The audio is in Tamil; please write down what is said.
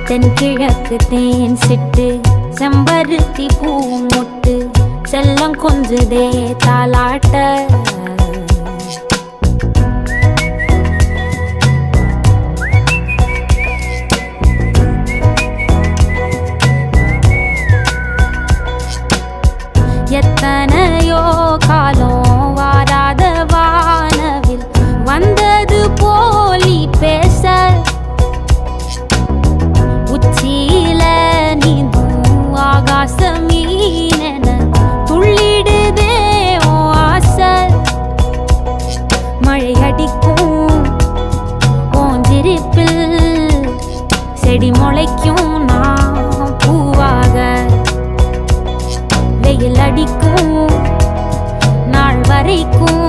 தென்கிழக்கு தேன் சிட்டு செம்பருத்தி பூ முட்டு செல்லம் கொஞ்சுதே தாலாட்ட எத்தனையோ காலம் வாராத வானவில் வந்தது போலி பேச உச்சியில நீந்தும் ஆகாச மீனென துள்ளிடுதே ஓ ஆசை மழை அடிக்கும் ஓஞ்சிருப்பில் செடி முளைக்கும் நான் பூவாக வெயில் அடிக்கும் நாள் வரைக்கும்